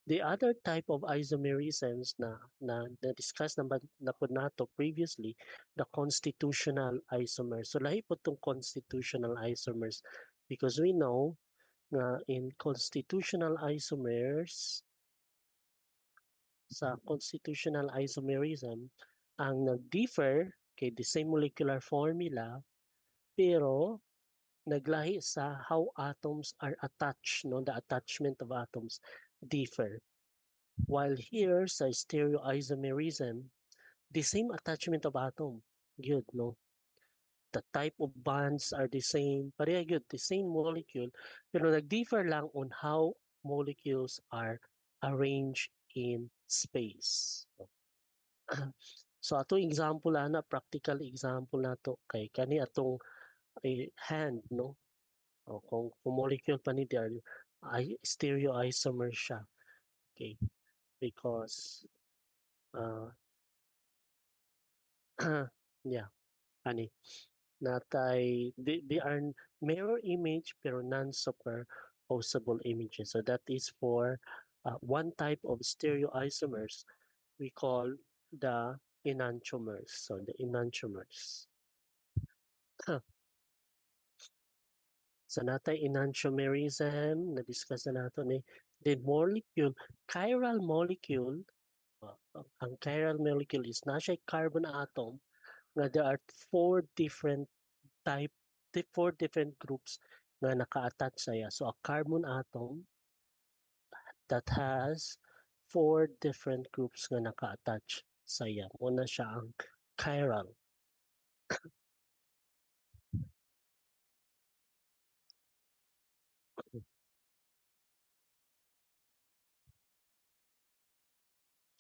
The other type of isomerisms na discuss na po nato previously, the constitutional isomers. So lahi po itong constitutional isomers because we know na in constitutional isomers, sa constitutional isomerism, ang nag-differ kay the same molecular formula pero naglahi sa how atoms are attached, no? The attachment of atoms differ. While here sa stereoisomerism, the same attachment of atom, good, no? The type of bonds are the same, pareha good, the same molecule, pero nag-differ lang on how molecules are arranged in space. So ato example ana, practical example nato kay kani atong hand, no? O kung molecule pa ni there, stereoisomer siya. Okay, because yeah, ani natay they are mirror image pero non-superposable images. So that is for one type of stereoisomers we call the enantiomers. So the enantiomers. So natay enantiomerism, na-discuss na nato ni the molecule, chiral molecule, ang chiral molecule is na siya carbon atom nga there are four different groups na naka-attach saya. So a carbon atom that has four different groups nga naka-attach saya. Una siya ang chiral.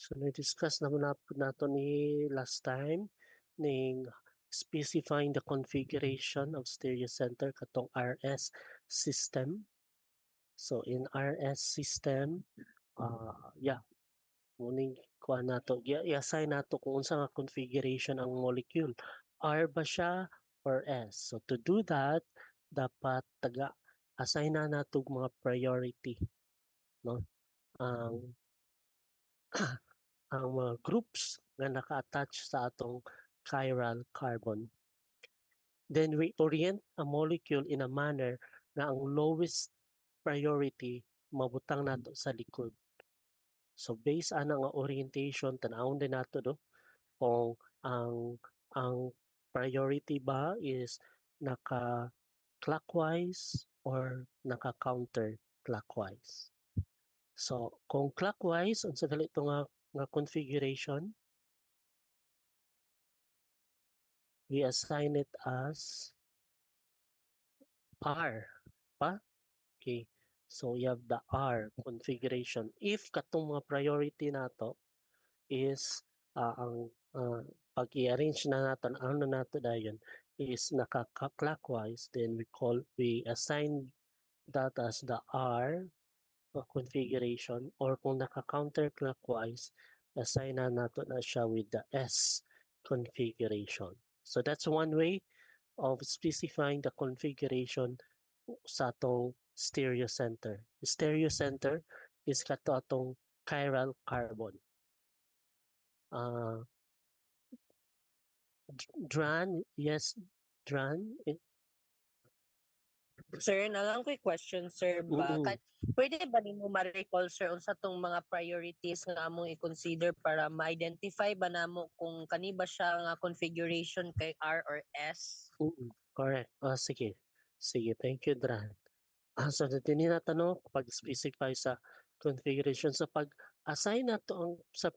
So na-discuss naman nato ni last time ning specifying the configuration of stereocenter katong RS system. So in RS system, yeah, muning kuha nato, i-assign nato kung unsa nga configuration ang molecule. R ba siya or S? So to do that, dapat assign na nato mga priority, no? Ang ang mga groups nga naka-attach sa atong chiral carbon. Then we orient a molecule in a manner na ang lowest priority mabutang nato sa likod. So based ana nga orientation, tanawon din nato do kung ang priority ba is naka clockwise or naka counter clockwise. So kung clockwise, unsa dali ito nga configuration, we assign it as R pa. Okay. So you have the R configuration. If katong mga priority nato is ang pag i-arrange na natin, ano na nato dayon is naka-clockwise, then we assign that as the R configuration, or kung naka-counterclockwise, assign na nato na siya with the S configuration. So that's one way of specifying the configuration sa atong stereocenter. Stereocenter is kato atong chiral carbon. Dran, yes, Dran. Sir, nalang ko'y question, sir ba? Pwede ba nimo ma-recall, sir, unsa tong mga priorities nga among i-consider para ma-identify ba namo kung kani ba siya nga configuration kay R or S? Correct. Sige. Sige, thank you, Dran. So, tinatanong pag-specify sa configuration. So, pag-assign na to ang sa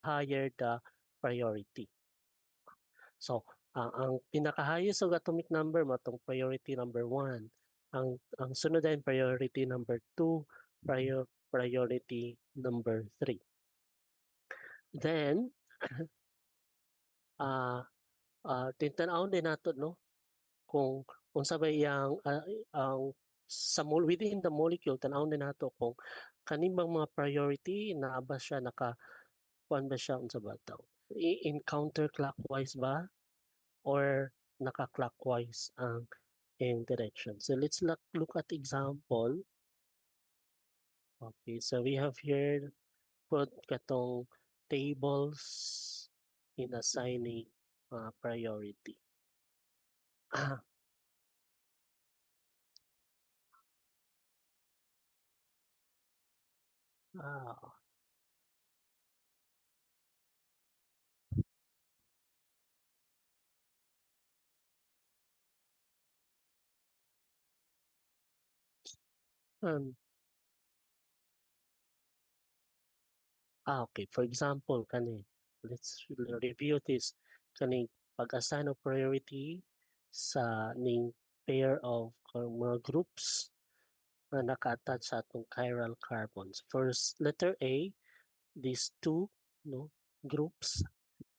higher the priority. So, ang pinaka-highest of atomic number mo itong priority number 1. Ang sunod ay priority number 2, priority number 3. Then, Tintan-awon din nato no kung unsa ba iyang ang within the molecule tan-awon din nato kung kani bang mga priority naa ba siya kuan ba siya unsa ba taw in counterclockwise ba or naka-clockwise ang iyang direction. So let's look at example. Okay, so we have here put katong tables in assigning priority. Ah, um, okay. For example, let's review this. Kani pag-assign of priority sa ning pair of mga groups na naka-attach sa atong chiral carbons. First, letter A, these two no groups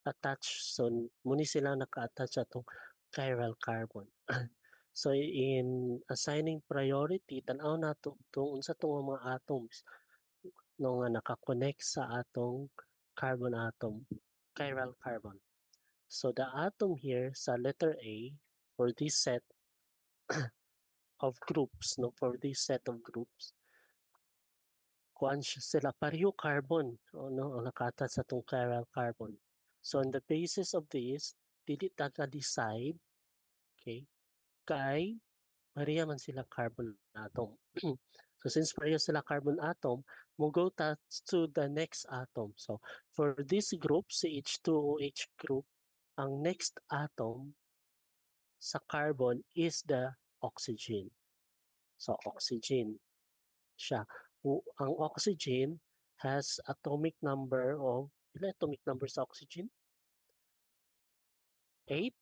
attached. So, muni sila naka-attach sa atong chiral carbon. So, in assigning priority, tanaw nato kung unsa tong mga atoms no nga naka-connect sa atong carbon atom, chiral carbon. So the atom here sa letter A for this set of groups, no, for this set of groups, kuan sila pareho carbon, o, no, o nakata sa itong chiral carbon. So on the basis of this, dili ta ka decide, okay, kay pareha man sila carbon atom. So since pareha sila carbon atom, mo go ta to the next atom. So for this group, CH2OH group, ang next atom sa carbon is the oxygen. So oxygen siya. Ang oxygen has atomic number of, ilan atomic number sa oxygen? 8?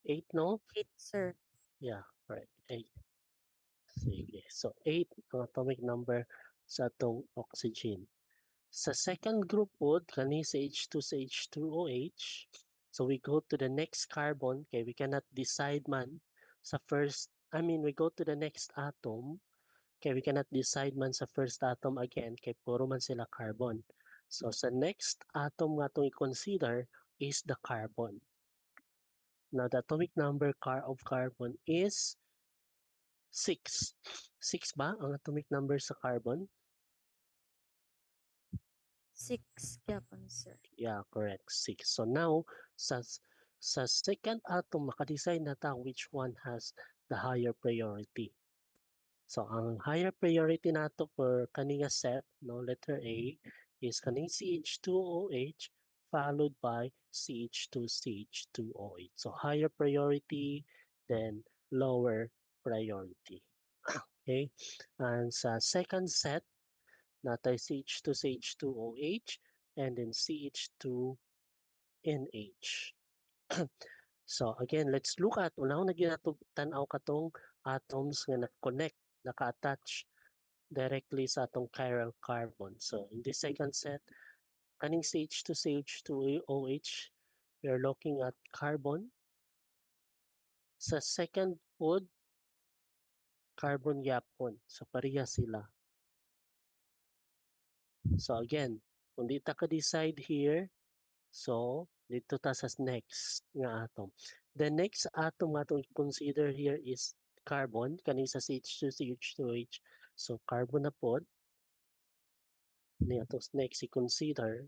8 no? 8, sir. Yeah, right. 8. Sige. So 8 ang atomic number sa atong oxygen. Sa second group pod, kani sa H2 sa H2OH, so we go to the next carbon, kay we cannot decide man sa first, we go to the next atom, kay we cannot decide man sa first atom again, kay puro man sila carbon. So sa next atom nga itong i-consider is the carbon. Now the atomic number of carbon is 6. 6 ba ang atomic number sa carbon? 6 gyapon, sir. Yeah, correct. 6. So now, sa second atom, makadesign na ta which one has the higher priority. So ang higher priority nato for kaninga set, no, letter A, is kaning CH2OH followed by CH2CH2OH. So higher priority, then lower priority. Okay? And sa second set, natay CH2CH2OH and then CH2 NH. So again, let's look at unahon na ginatog tan-aw katong atoms nga na-connect, naka-attach directly sa atong chiral carbon. So in this second set, kaning CH2 CH2OH, we are looking at carbon. Sa second pod, carbon yapon. So pareha sila. So again, kung di ta ka-decide here, so, dito ta sa next nga atom. The next atom nga itong consider here is carbon, kaning sa CH2, CH2H. So, carbon na pod. Ni atong next i-consider.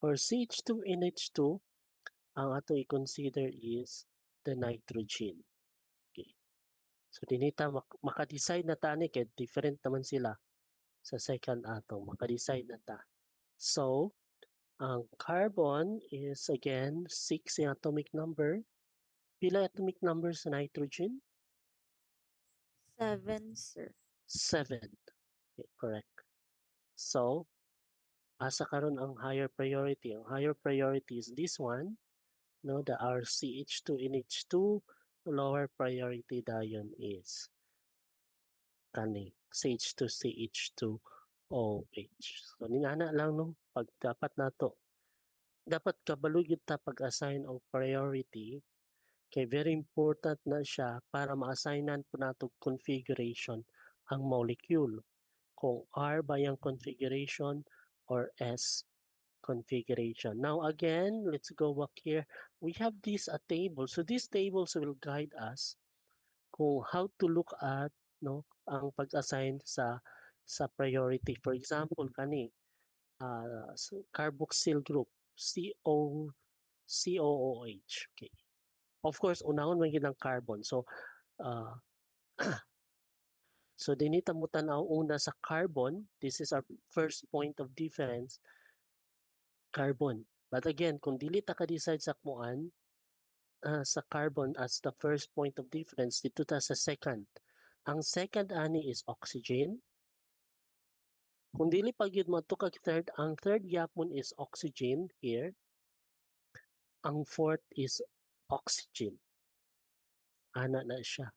For CH2NH2, ang atong i-consider is the nitrogen. Okay. So, dinita maka-decide na ta ni kay different naman sila sa second atom. Maka-decide na ta. So, ang carbon is again 6 yung atomic number. Pila atomic number sa nitrogen? 7, sir. 7. Okay, correct. So, asa karon ang higher priority? Ang higher priority is this one, no, the RCH2NH2. Lower priority dayon is kani CH2CH2OH. So, ninana lang no, pag dapat nato dapat kabalo gyud ta pag-assign og priority kay very important na siya para ma-assignan po nato configuration ang molecule. Kung R ba yung configuration or S configuration. Now again, let's go back here. We have this a table. So these tables will guide us kung how to look at ang pag-assign sa priority. For example, kani carboxyl group COOH. Okay. Of course, unahon man gyud ang carbon. So uh, so dinita mo tanaw una sa carbon. This is our first point of difference, carbon. But again, kung dili ta ka-decide sa kmuan, sa carbon as the first point of difference, dito ta sa second. Ang second ani is oxygen. Kung dili pa gyud mo to kag third, ang third yapon is oxygen here. Ang fourth is oxygen. Ana na siya.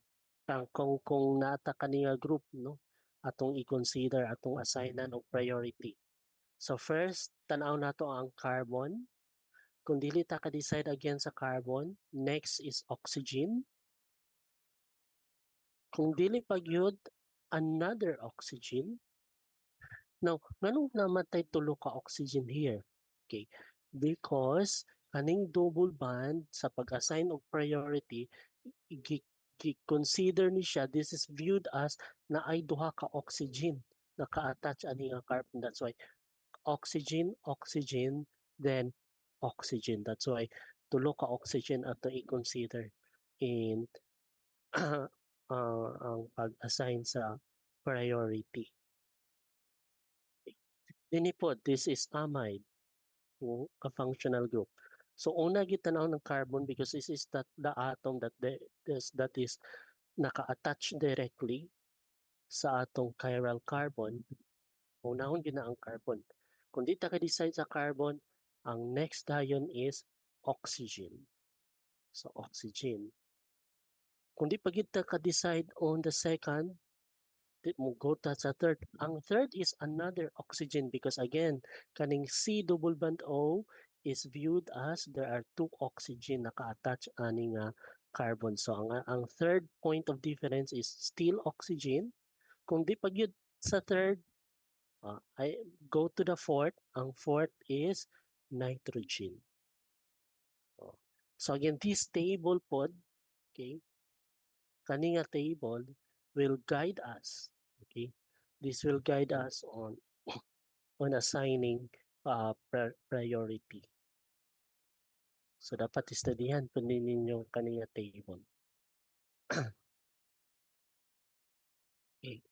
Kung nata kaniya group atong i-consider atong assignan og priority. So first, tanaw nato ang carbon. Kung dili ta ka-decide again sa carbon, next is oxygen. Kung dili pa gyud, another oxygen. Now, nganong namatay tulo ka oxygen here? Okay, because kaning double bond sa pag-assign og priority, consider ni siya, this is viewed as na ay duha ka oxygen naka-attach ani nga carbon. That's why oxygen, oxygen, then oxygen. That's why tulo ka oxygen ato i-consider in ang pag-assign sa priority. Dini po, this is amide, a functional group. So una gitanaw ng carbon because this is the atom that is naka-attach directly sa atong chiral carbon. Unahon gina ang carbon. Kung di ta ka-decide sa carbon, ang next dayon is oxygen. So oxygen. Kung di pa gid ta ka-decide on the second, mo go ta sa third. Ang third is another oxygen because again, kaning C double bond O is viewed as there are two oxygen naka-attach ani nga carbon. So ang third point of difference is still oxygen. Kung di pa gyud sa third, I go to the fourth. Ang fourth is nitrogen. So again, this table pod, okay, kaninga table will guide us. Okay, this will guide us on assigning priority. So dapat studyhan po ninyo kaninga table. Okay.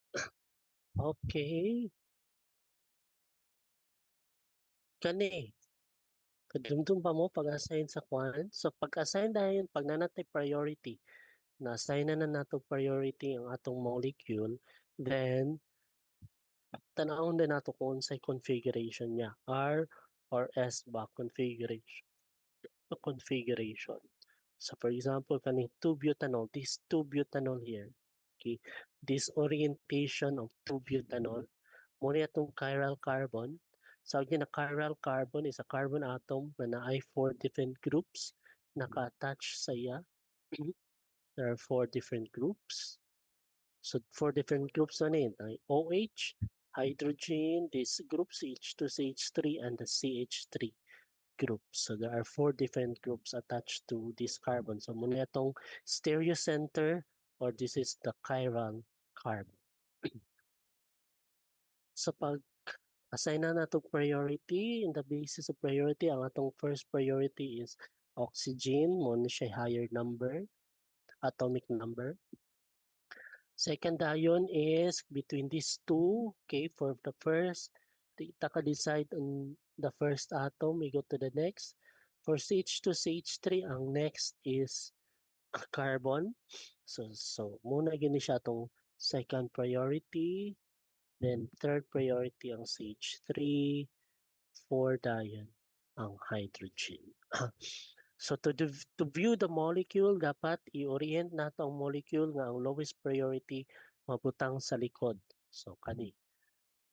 Okay. Kani, kadumdum pa mo pag-assign sa kwan. So pag-assign dahil pag nanatay priority, na-assign na nato priority ang atong molecule, then tanawon din nato kung unsay configuration niya, R or S ba configuration. Configuration. So for example, kaning 2-butanol, this 2-butanol here, okay, this orientation of 2-butanol, muna itong chiral carbon. So again, a chiral carbon is a carbon atom na naay 4 different groups naka-attach sa iya. There are 4 different groups. So 4 different groups na rin. OH, hydrogen, this group CH2, CH3, and the CH3 groups. So there are 4 different groups attached to this carbon. So muna itong stereocenter, or this is the chiral carbon. So pag assign na nato priority, in the basis of priority, ang atong first priority is oxygen, muna siya higher number, atomic number. Second dayon is between these two, okay, for the first, kita ka decide on the first atom, we go to the next. For CH2, CH3, ang next is carbon. So muna gini siya itong second priority, then third priority ang CH3, four dayon ang hydrogen. So to view the molecule, dapat i-orient nato ang molecule nga ang lowest priority mabutang sa likod. So kani.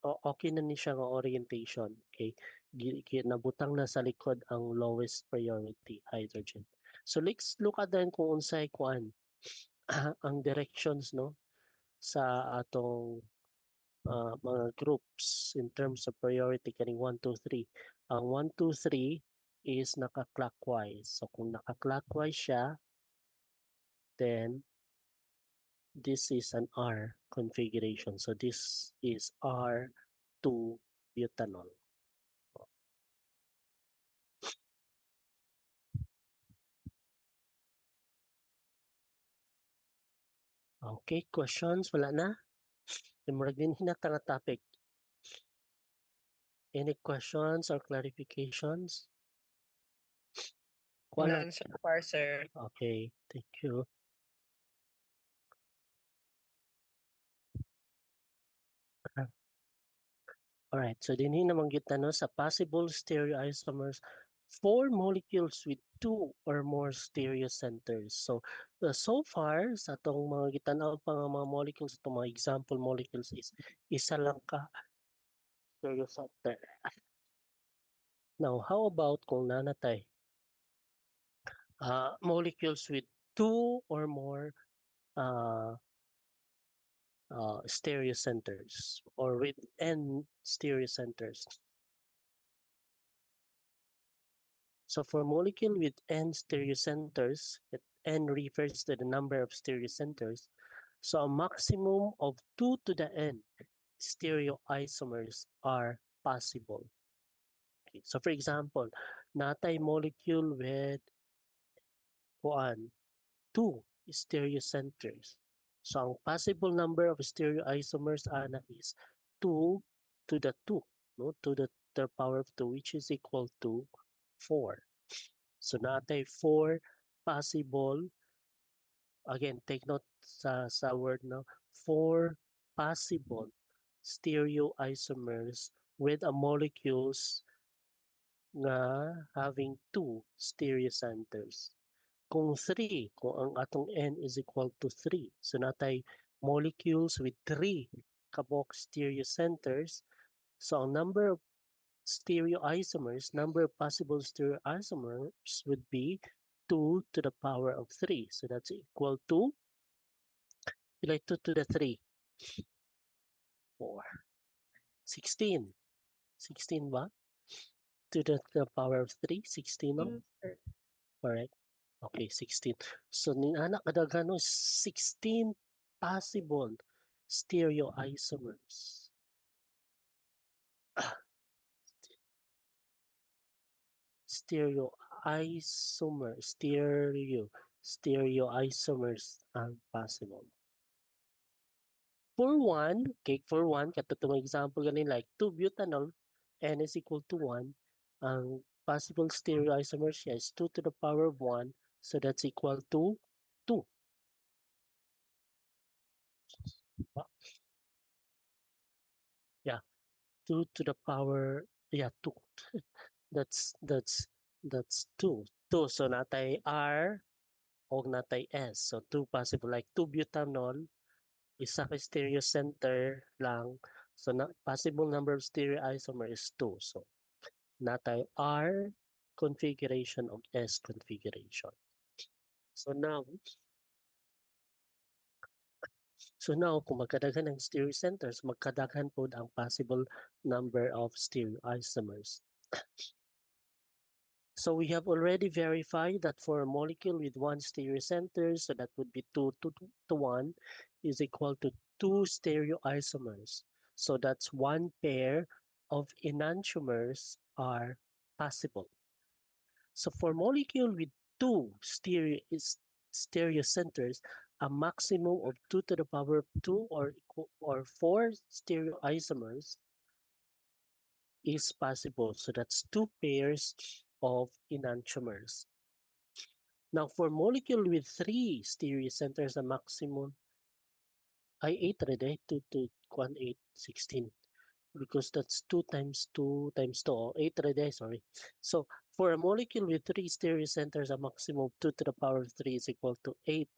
Okay na ni siya nga orientation. Okay. nabutang na sa likod ang lowest priority hydrogen. So let's look at then kung unsay kuan ang directions no sa atong mga groups in terms of priority kaning 1, 2, 3. Ang 1, 2, 3 is naka-clockwise. So kung naka-clockwise siya, then this is an R configuration. So this is R2 butanol. Okay, questions? Wala na? Murag din hinata nga topic. Any questions or clarifications? Kuha lang. None so far, sir. Okay, thank you. Alright, so dinhi nabanggit na no, sa possible stereoisomers, 4 molecules with 2 or more stereocenters. So far, sa itong mga gitanaw pa nga mga molecules, itong mga example molecules is isa lang ka stereocenter. Now, how about kung nanatay? Molecules with 2 or more uh, stereocenters or with n stereocenters. So for molecule with n stereocenters, n refers to the number of stereocenters. So a maximum of 2 to the n stereoisomers are possible. Okay. So for example, natay molecule with 2 stereocenters. So ang possible number of stereoisomers ana is 2 to the 2, no? To the power of 2, which is equal to 4. So natay 4 possible, again, take note sa word, no? 4 possible stereoisomers with a molecules nga having 2 stereocenters. Kung 3, kung ang atong N is equal to 3, so natay molecules with 3 kabok stereocenters, so ang number of stereoisomers, number of possible stereoisomers would be 2 to the power of 3. So that's equal to, like 2 to the 3, 4, 16. 16 ba? To the power of 3, 16 no? Sir. Correct. Okay, 16. So anak kadaghan no 16 possible stereoisomers. Stereoisomers ang possible. For one, katutong example ganin like 2-butanol, N is equal to 1. Ang possible stereoisomers niya is 2 to the power of 1. So that's equal to 2. Yeah, 2 to the power, 2. That's 2. 2. So natay R o natay S. So 2 possible like 2-butanol, isa ka stereocenter lang. So possible number of stereoisomer is 2. So natay R configuration of S configuration. So now, kung magkadaghan ng stereocenters, magkadaghan po ang possible number of stereoisomers. So we have already verified that for a molecule with 1 stereocenter, so that would be 2 to 1, is equal to 2 stereoisomers. So that's 1 pair of enantiomers are possible. So for molecule with 2 stereocenters, a maximum of 2 to the power of 2 or 4 stereoisomers is possible. So that's 2 pairs of enantiomers. Now, for molecule with 3 stereocenters, a maximum ay 8 already, 2 to 1, 8, 16. Because that's 2 times 2 times 2, or 8 already, sorry. So, for a molecule with 3 stereocenters, a maximum of 2 to the power of 3 is equal to 8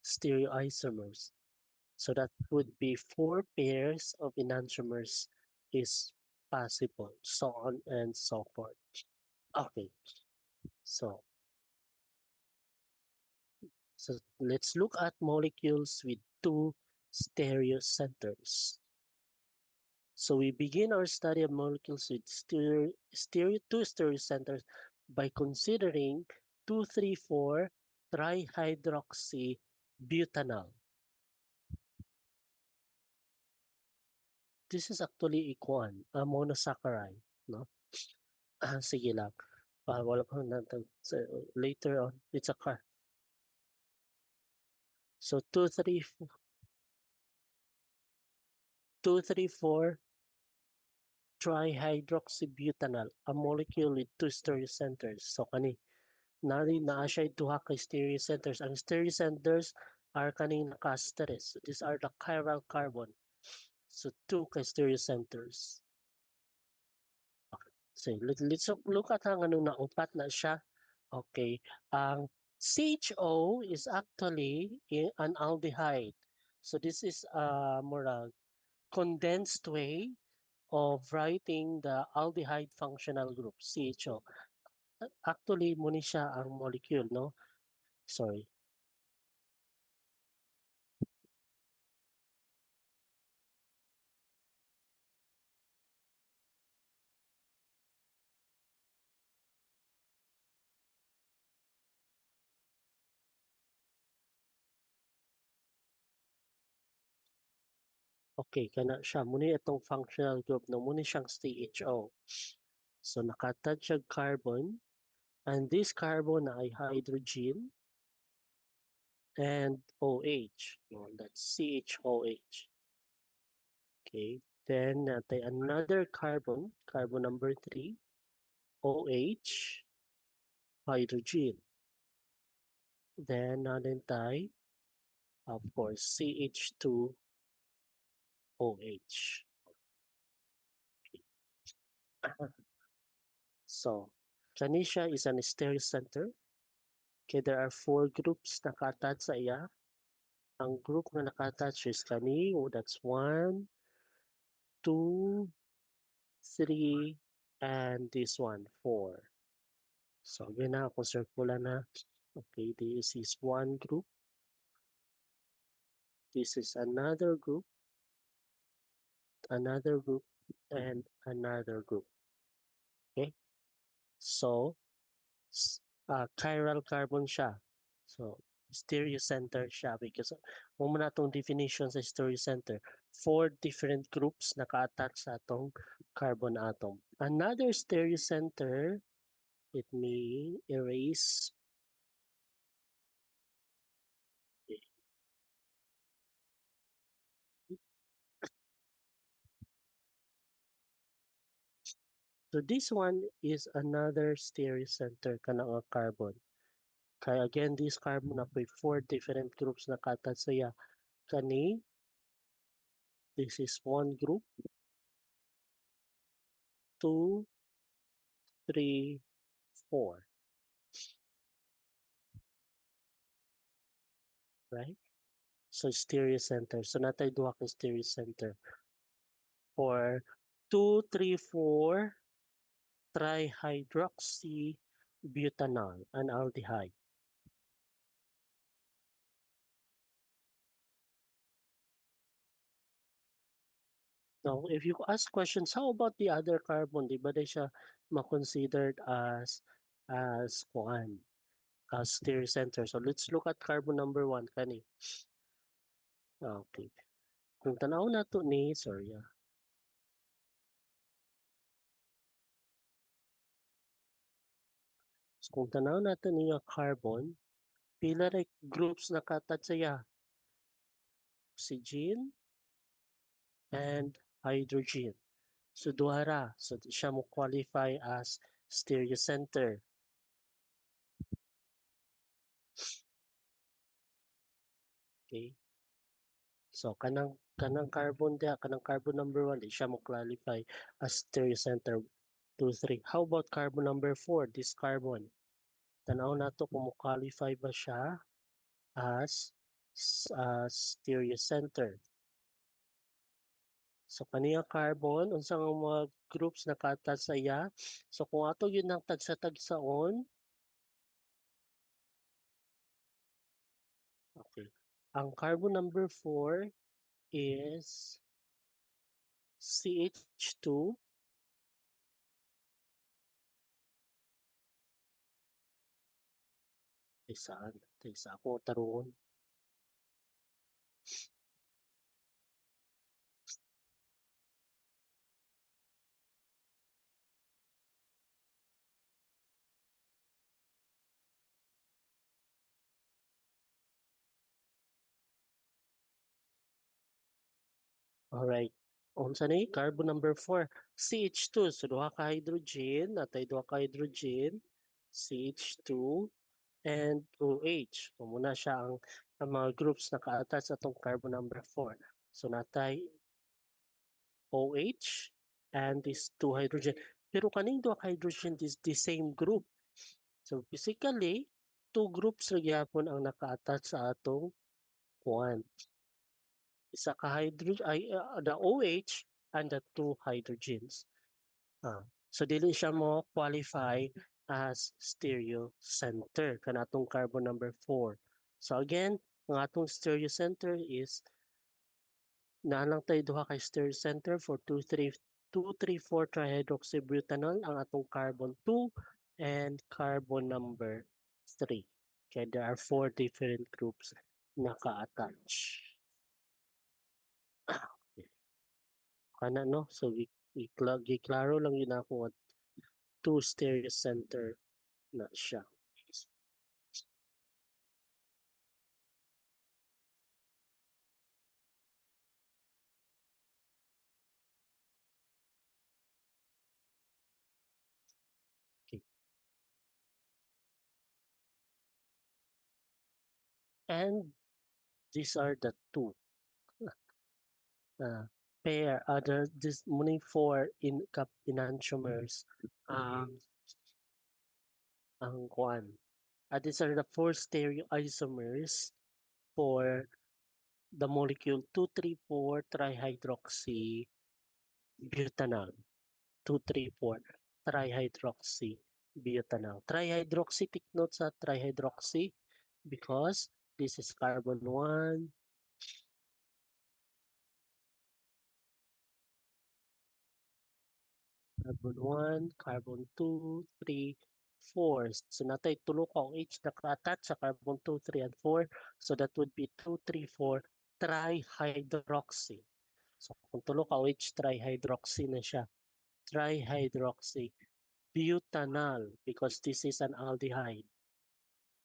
stereoisomers. So that would be 4 pairs of enantiomers is possible, so on and so forth. Okay, so so let's look at molecules with two stereocenters. So we begin our study of molecules with two stereocenters by considering 2,3,4 trihydroxybutanol. This is actually a monosaccharide, no? Sige lang. Wala pa natin. So, later on, it's a car. So 2,3,4 trihydroxybutanol, a molecule with two stereocenters. So naa siya duha ka stereocenters. Ang stereocenters are kaning naka-asterisk. So these are the chiral carbon. So two ka stereocenters. Okay. So let's look at ang anong naupat na siya. Okay. Ang CHO is actually an aldehyde. So this is a more condensed way of writing the aldehyde functional group, CHO. Actually, muna siya ang molecule, no? Sorry. Okay, kana siya. Muna itong functional group, no? Muna siyang CHO. So, nakatad siya carbon. And this carbon ay hydrogen and OH. No, that's CHOH. Okay. Then, natay another carbon, carbon number 3, OH, hydrogen. Then, natin tayo, of course, CH2, OH. So, Tanisha is an stereocenter. Okay, there are 4 groups nakatouch sa iya. Ang group na nakatouch is kani, that's 1, 2, 3, and this one, 4. So, yun na, kung circular na. Okay, this is one group. This is another group, and another group. Okay, so, chiral carbon siya. So, stereocenter siya because mo na itong definition sa stereocenter. 4 different groups naka-attach sa atong carbon atom. Another stereocenter, let me erase. So this one is another stereocenter kanang carbon. Kaya again, this carbon na 4 different groups naka-attach sa iya. Kani, this is one group, 2, 3, 4. Right? So stereocenter. So natay duha ka stereocenter for 2,3,4 trihydroxybutanol, an aldehyde. Now, if you ask questions, how about the other carbon? Di ba di siya ma-considered as kuan, as stereocenter? So let's look at carbon number 1 kani. Okay. Kung tanaw na to ni, sorry So, kung tanaw nato niya carbon, pila ray groups nakatad saya? Oxygen and hydrogen. So duha so siya mo qualify as stereocenter. Okay? So kanang carbon dia, kanang carbon number 1 di siya mo qualify as stereocenter 2, 3. How about carbon number 4, this carbon? Tanaw nato kung mo qualify ba siya as stereocenter. So kaniya carbon unsa nga mga groups naka-attach sa iya? So kung ato yun ang tagsa-tagsaon, okay. Ang carbon number 4 is CH2. Saan? Sa ako taron. Alright. Unsa ni? Carbon number 4. CH2. So duha ka hydrogen. Natay duha ka hydrogen. CH2 and OH. So muna siya ang mga groups naka-attach sa itong carbon number 4. So natay OH and these two hydrogen. Pero kaning duha ka hydrogen is the same group. So physically, two groups ra gyapon ang naka-attach sa atong kuan. Isa ka hydrogen ay the OH and the two hydrogens. So dili siya mo qualify as stereo center kanatong carbon number 4. So again, ang atong stereo center is naalang tayo duha ka stereo center for 2,3,4 trihydroxybutanol ang atong carbon 2 and carbon number 3. Okay, there are 4 different groups naka-attach. Kana no, so giklaro lang yun ako at two stereo center na siya. Okay. And these are the two pair other this muni for in enantiomers ang kuan. These are the four stereoisomers for the molecule 2,3,4 trihydroxy butanol. 2,3,4 trihydroxy butanol. Trihydroxy, take note sa trihydroxy because this is carbon 1, carbon 1, carbon 2, 3, 4. So natay tulo ka OH naka-attach sa carbon 2, 3, and 4. So that would be 2, 3, 4 trihydroxy. So kung tulo ka OH trihydroxy na siya. Trihydroxy butanol because this is an aldehyde.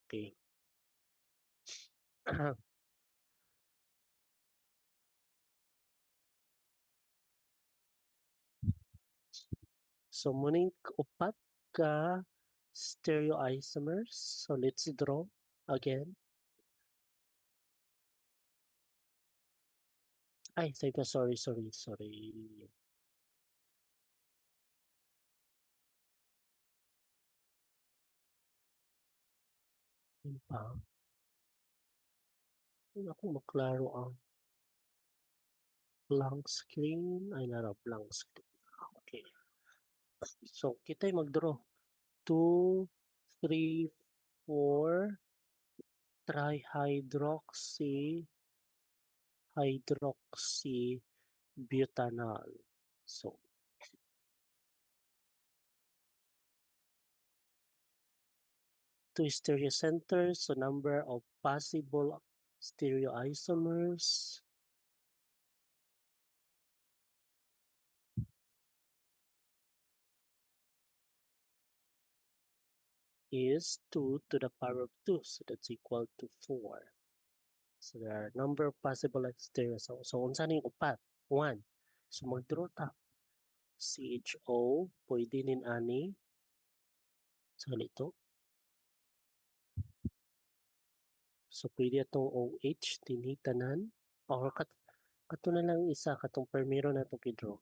Okay. So muning upat ka stereoisomers. So let's draw again. Ay, sorry. Yun pa. Yun ako maklaro ang blank screen. Ay, nara blank screen. Okay. So, kita'y mag-draw. 2, 3, 4 hydroxybutanol. So, two stereocenters, so number of possible stereoisomers is 2 to the power of 2, so that's equal to 4. So there are number of possible stereos. So unsa ning upat? 1. So magdraw ta. CHO, pwede nin ani. So ganito. So pwede itong OH, tinitanan. Or kato na lang isa, katong permiro na itong kidraw.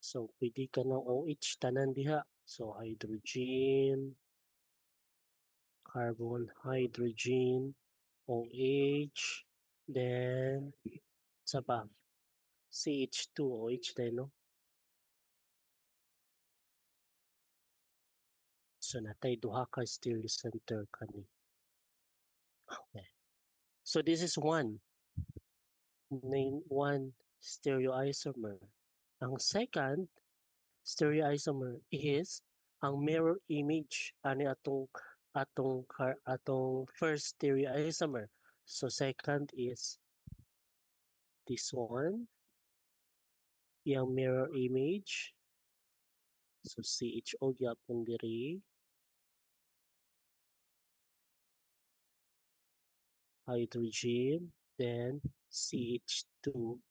So pwede ka ng OH tanan diha. So hydrogen, carbon, hydrogen, OH, then sa pa CH2, OH din, no? So natay duha ka stereocenter kani. Okay. So this is one stereoisomer. Ang second stereoisomer is ang mirror image ani atong first stereoisomer. So second is this one, yung mirror image. So CHO gyapon diri. Hydrogen, then CH2OH.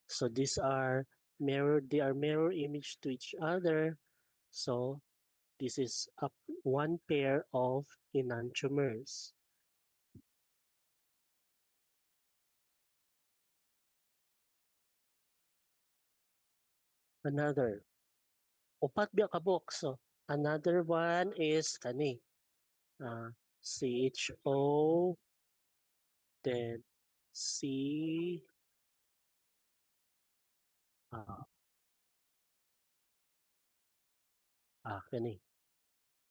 So they are mirror image to each other. So this is one pair of enantiomers. Another, upat biya ka box. So another one is kani, CHO, then C, uh, kani.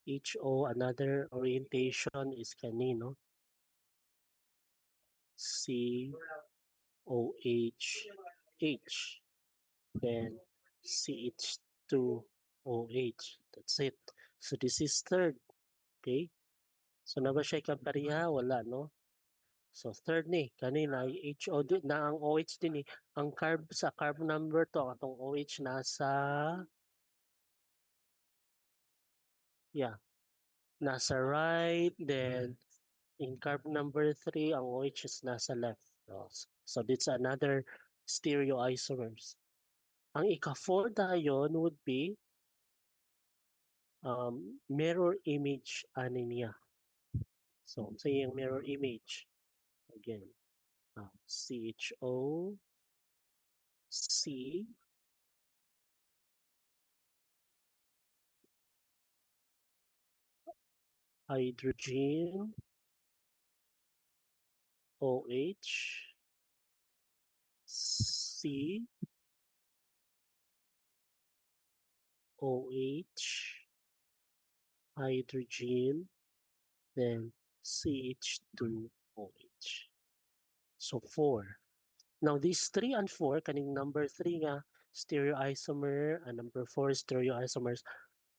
HO, another orientation is kani, no? COH, then CH2OH. That's it. So this is third. Okay? So na ba siya kapareha? Wala, no? So third ni, kanina HO din na ang OH din ni. Ang sa carb number to, atong OH nasa right, then in carb number 3, ang OH is nasa left. So that's another stereoisomers. Ang ika-4 dayon would be mirror image anemia. So saying mirror image, again, CHO, C, hydrogen, OH, C, OH, hydrogen, then CH2OH. So 4. Now these 3 and 4, kaning number 3 nga stereoisomer and number 4 stereoisomers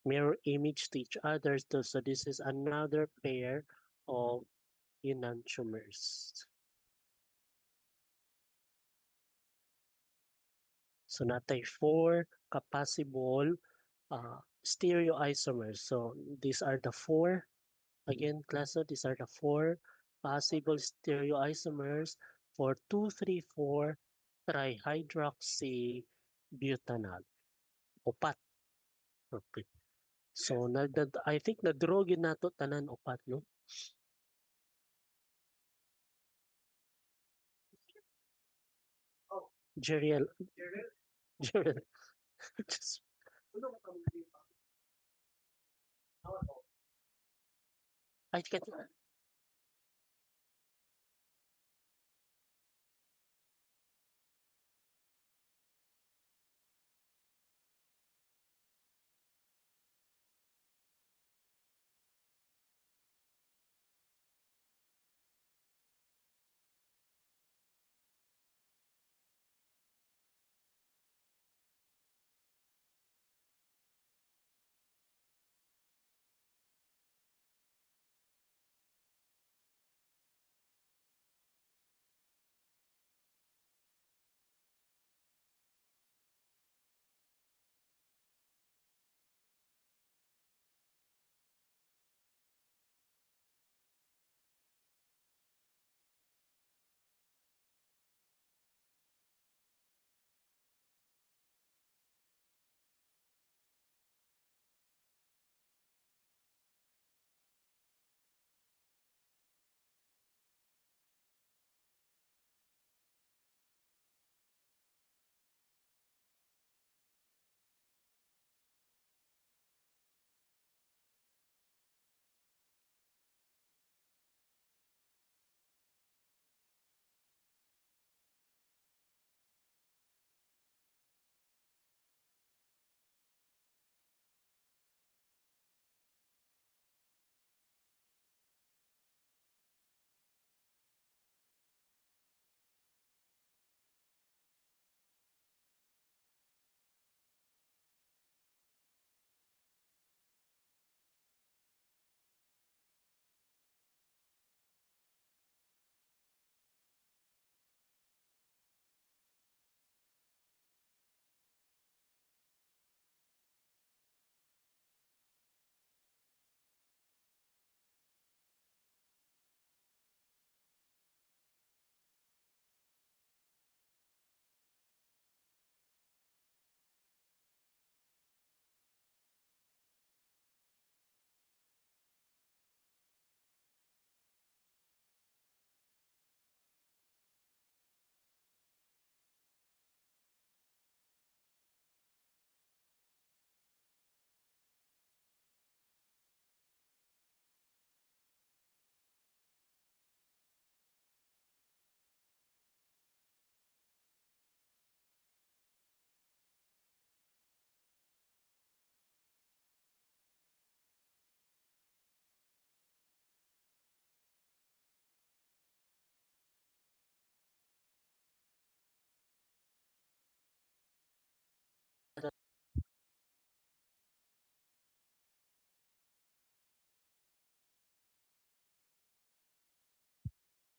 mirror image to each other. So this is another pair of enantiomers. So natay 4 possible stereoisomers. So these are the 4. Again, class, these are the 4 possible stereoisomers for 2,3,4 trihydroxybutanol. Upat. Okay. So I think na-draw gid nato tanan upat, no? Jeriel. Jeriel. Just- I can't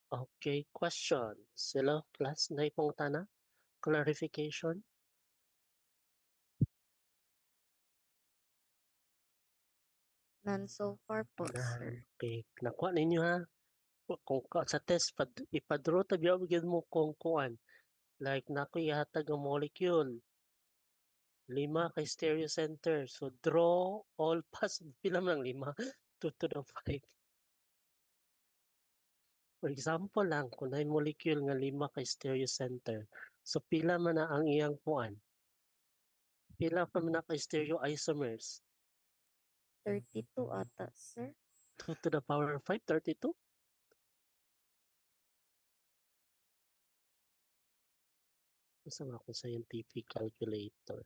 Okay, question. Sila class na ipong tana? Clarification? None so far po, sir. Okay, nakuha ninyo ha. Kung sa test, ipadraw tabi bigyan mo kung kuan. Like naku ihatag ang molecule. 5 kay stereo center. So draw all possible. Pila man ang 5? 2 to the 5. For example lang, kung na molecule nga 5 kay stereo center. So pila man na ang iyang kuan. Pila pa man na kay stereoisomers. 32 ata, sir. 2 to the power of 5, 32? Basta nga akong scientific calculator.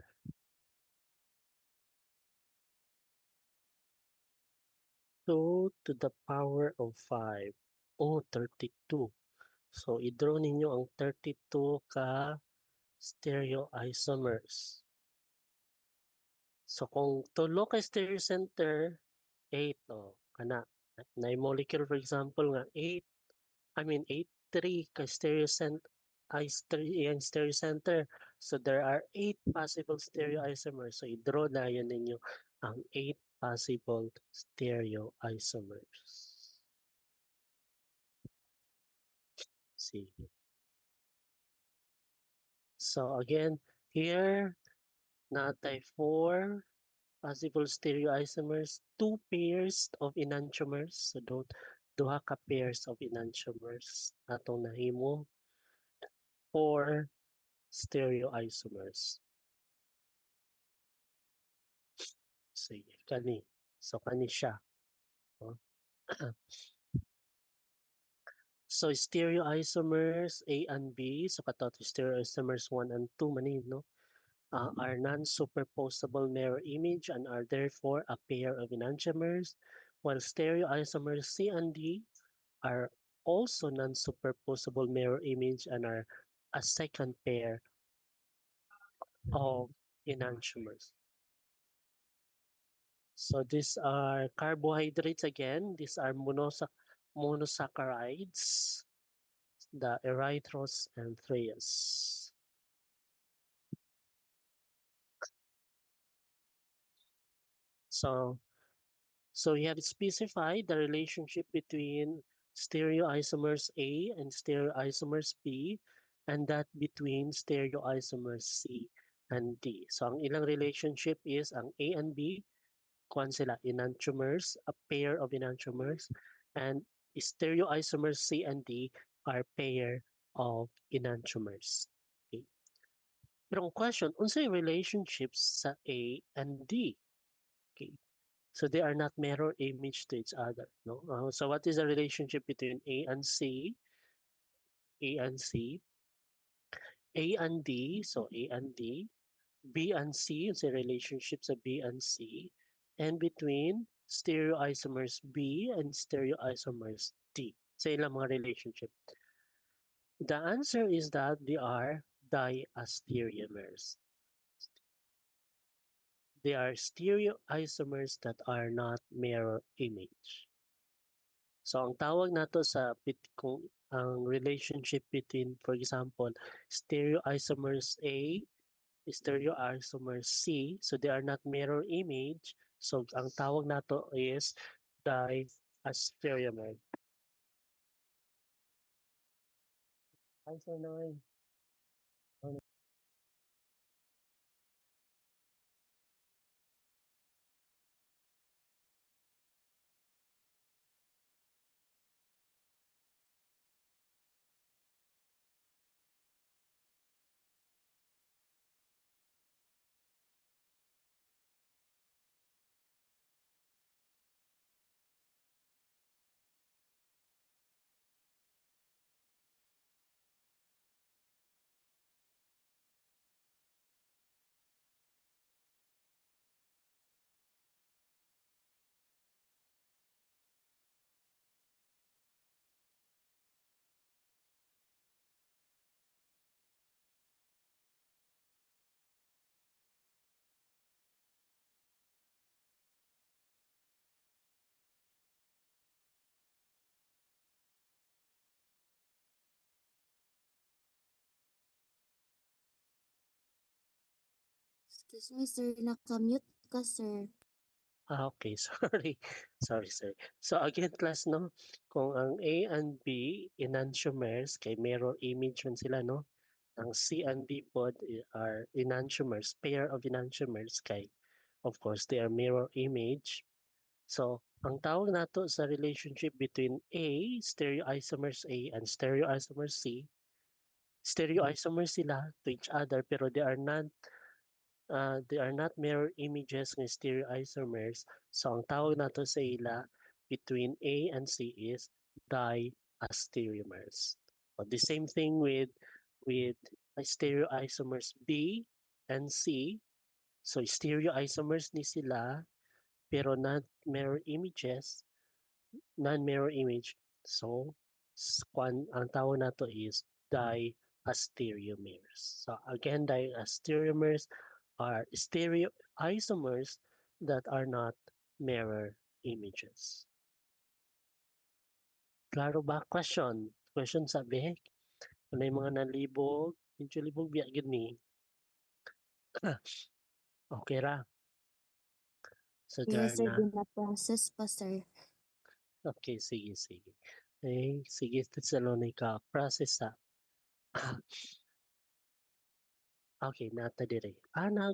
2 to the power of 5. Oh, 32. So, i-draw ninyo ang 32 ka stereoisomers. So, kung tulo ka stereo center, 8, oh, kana. Na molecule, for example, nga 8, I mean, 8, 3 ka stereo center, yung stereo center. So, there are 8 possible stereoisomers. So, i-draw na yun ninyo ang 8 possible stereoisomers. Sige. So, again, here, natay 4 possible stereoisomers, 2 pairs of enantiomers. So, duha ka pairs of enantiomers atong nahimo, 4 stereoisomers. Sige, kani. So, kani siya. No? So, stereoisomers A and B, so katot stereoisomers 1 and 2 manin, no? Are non-superposable mirror image and are therefore a pair of enantiomers, while stereoisomers C and D are also non-superposable mirror image and are a second pair of enantiomers. So these are carbohydrates again. These are monosaccharides, the erythros and threas. So we have specified the relationship between stereoisomers A and stereoisomers B, and that between stereoisomers C and D. So ang ilang relationship is ang A and B, kuan sila enantiomers, a pair of enantiomers, and stereoisomers C and D are pair of enantiomers. Okay. Pero ang question, unsay relationships sa A and D? Okay. So they are not mirror image to each other. No. So what is the relationship between A and C? A and C, A and D. So A and D, B and C is the relationships of B and C, and between stereoisomers B and stereoisomers D. Sa ilang mga relationship. The answer is that they are diastereomers. They are stereoisomers that are not mirror image. So ang tawag nato sa kung ang relationship between, for example, stereoisomers A, stereoisomers C, so they are not mirror image. So ang tawag nato is diastereomer. Hi, Sir Noy. Excuse me, sir. Nakamute ka, sir. Okay, sorry. Sorry. So again, class, no? Kung ang A and B enantiomers, kay mirror image man sila, no? Ang C and D pod are enantiomers, pair of enantiomers, kay of course, they are mirror image. So, ang tawag nato sa relationship between A, stereoisomers A, and stereoisomers C, stereoisomers sila to each other, pero they are not mirror images ng stereoisomers. So ang tawag nato sa ila between A and C is diastereomers. So, the same thing with stereoisomers B and C. So stereoisomers ni sila pero not mirror images, non-mirror image. So ang tawag nato is diastereomers. So again, diastereomers are stereoisomers that are not mirror images. Klaro ba? Question. Question sa bihek. Ano yung mga nalibog? Medyo libog biya gid ni. Okay ra. So there Yes, are sir. na. Gina-process pa, sir. Okay, sige. Eh, sige, Thessalonica. Process sa. Okay, nata dire.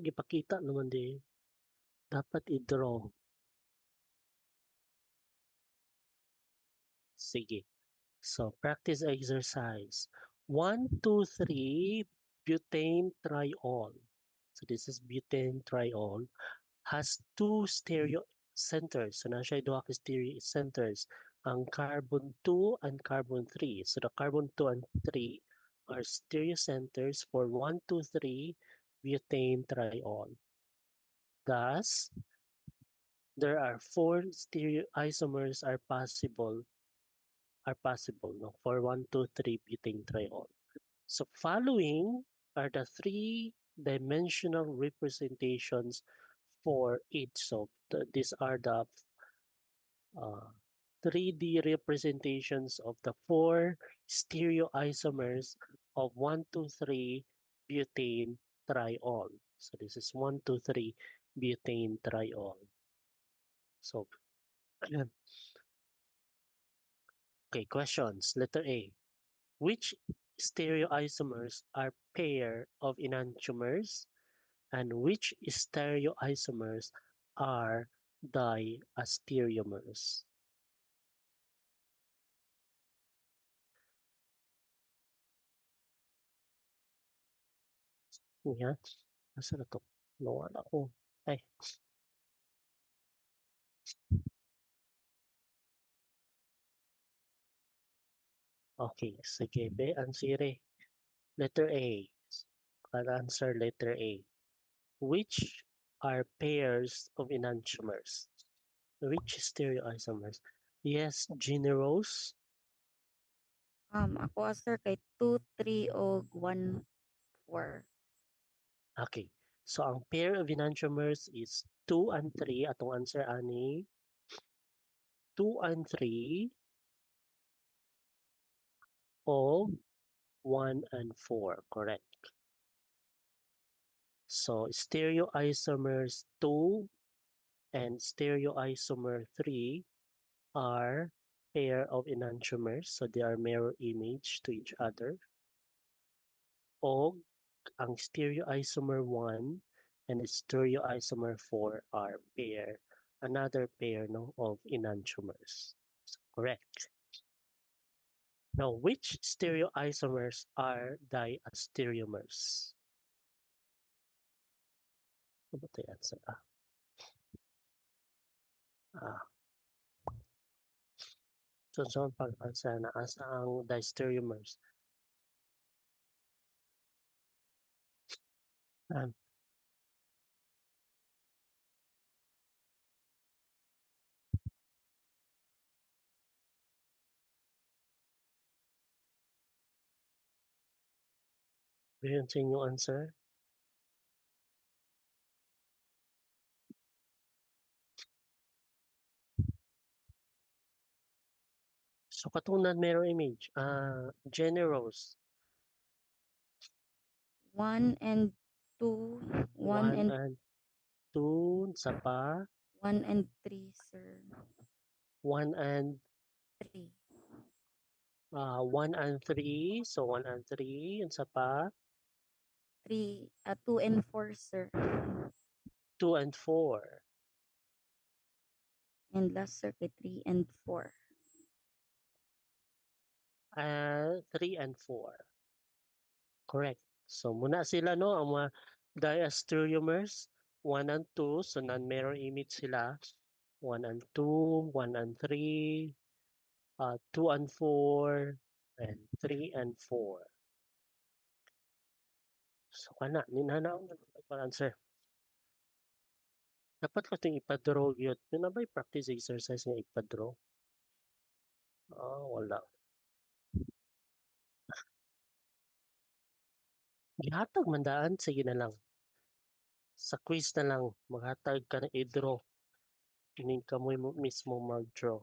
Gipakita naman di. Dapat i-draw. Sige. So, practice exercise. 1, 2, 3, butane triol. So, this is butane triol. Has two stereo centers. So, na siya duha ka stereo centers. Ang carbon 2 and carbon 3. So, the carbon 2 and 3 are stereo centers for 1, 2, 3 butane triol. Thus, there are four stereoisomers are possible, no, for 1, 2, 3 butane triol. So following are the three-dimensional representations for each. So these are the 3D representations of the four stereoisomers of 1, 2, 3 butane triol. So this is 1, 2, 3 butane triol. So okay, questions. Letter A. Which stereoisomers are pair of enantiomers and which stereoisomers are diastereomers? Yan. Nasa na to? Nawala ko. Ay, okay. Sige, be, ansire. Letter A. I'll answer letter A. Which are pairs of enantiomers? Which stereoisomers? Yes, generose. Ako, sir, kay 2, 3, o 1, 4. Okay. So ang pair of enantiomers is 2 and 3. Atong answer ani 2 and 3 o 1 and 4. Correct. So stereoisomers 2 and stereoisomer 3 are pair of enantiomers. So they are mirror image to each other. O ang stereoisomer 1 and stereoisomer 4 are another pair, no, of enantiomers. So, correct. Now, which stereoisomers are diastereomers? Ano ba ito answer? So, pag-answer na asa ang diastereomers. Um, yun sa inyong answer? So, katungnan mirror image. Generous. 1 and 2, 1 1 and and 2, sa pa, 1 and 3, sir. 1 and 3. 1 and 3. So 1 and 3, yun sa pa, 3, 2 and 4, sir. 2 and 4. And last, sir, kay 3 and 4. 3 and 4. Correct. So muna sila no, ang mga diastereomers, 1 and 2, so non-mirror image sila. 1 and 2, 1 and 3, 2 and 4, and 3 and 4. So kana, ninana ako answer. Dapat ko itong ipadraw yun. Yun na ba'y practice exercise nga ipadraw? Wala. Gihatag mandaan, sige na lang. Sa quiz na lang, maghatag ka na i-draw. Kining ka mo mismo mag-draw.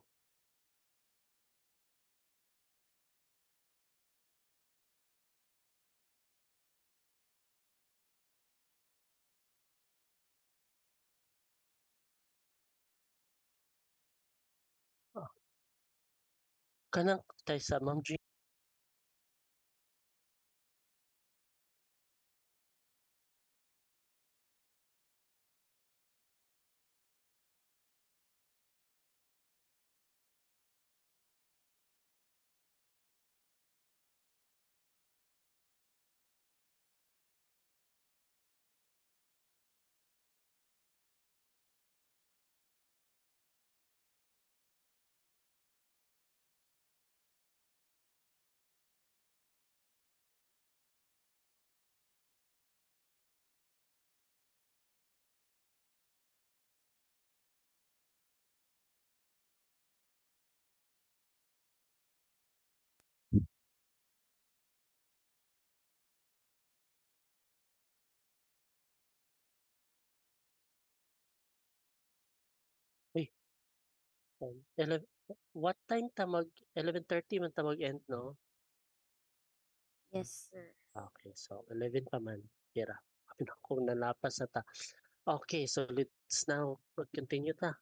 Ah, kanang tayo sa Ma'am Jean. Uy, 11, what time ta mag 11:30 man ta mag-end, no? Yes, sir. Okay, so 11 pa man. Kira. Kapin ako nalapas na ta. Okay, so let's now continue ta.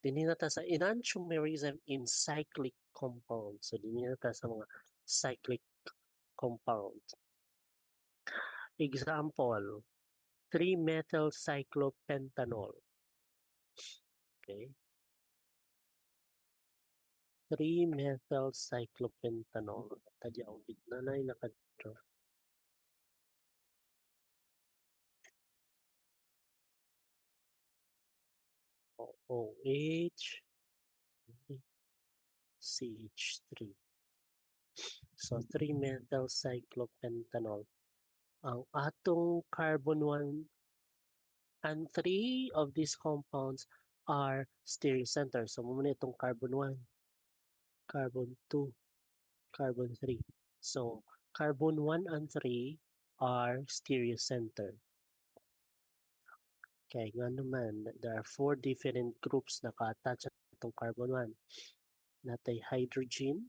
Dini na ta sa enantiomerism in cyclic compounds. So dini na ta sa mga cyclic compounds. Example, 3-methyl cyclopentanol. Okay. 3-methyl cyclopentanol. Tadya ang gitna na yung nakadraw. OH, CH3. So 3-methyl cyclopentanol. Ang atong carbon 1 and 3 of these compounds are stereocenter. So muna itong carbon 1, carbon 2, carbon 3. So carbon 1 and 3 are stereocenter. Kaya nga naman, there are 4 different groups na ka-attach itong carbon 1. Natay hydrogen.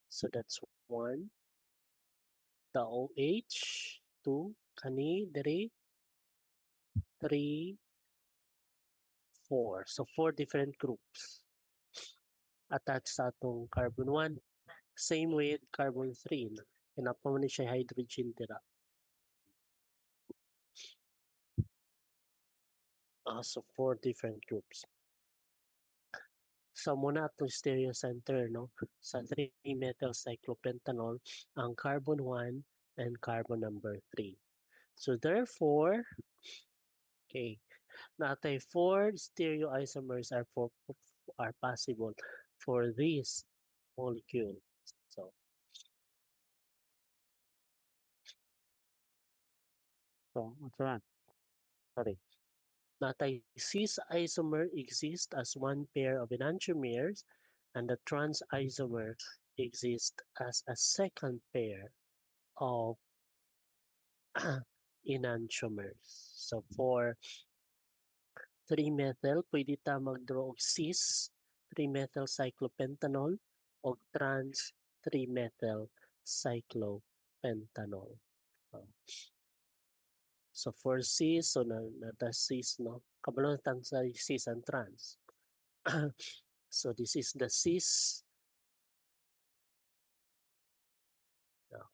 So that's 1. The OH, 2. Kani, diri, 3, 4. So 4 different groups attached sa atong carbon 1. Same with carbon 3. Kinapa mo ni siya hydrogen dira. So 4 different groups. So muna itong stereocenter, no? Sa 3-methyl cyclopentanol, ang carbon 1 and carbon number 3. So therefore, okay, natay 4 stereoisomers are possible for this molecule. So what's that? Sorry. Natay cis isomer exists as one pair of enantiomers and the trans isomer exists as a second pair of enantiomers. So for 3-methyl, pwede ta mag-draw og cis 3-methyl cyclopentanol o trans 3-methyl cyclopentanol. Oh. So for cis, so na cis, no? Kabalo tan sa cis and trans. So this is the cis.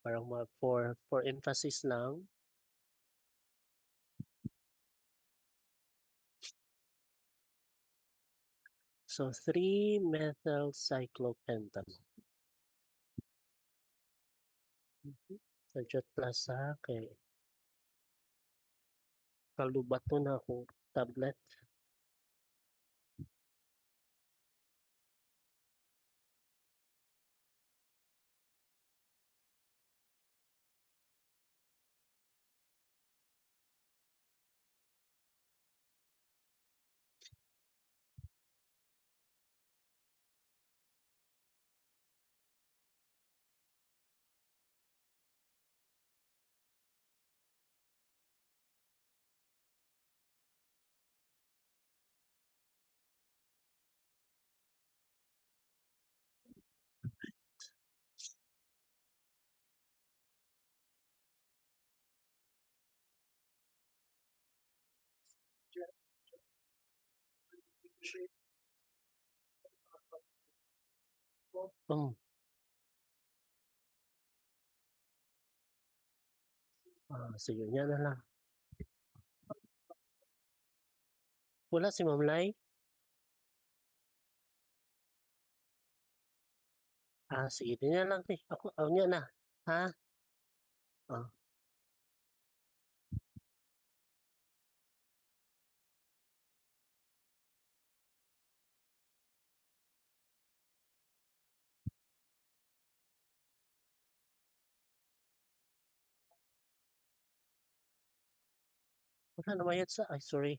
Parang for emphasis lang. So 3-methyl cyclopentanol. Sadya plus kay kalubat to na akong tablet. Oh, sige, yan na lang. Wala si Ma'am Lai? Sige, din na lang. Ako, niya na. Ha? Ah, wala naman yan ay sorry.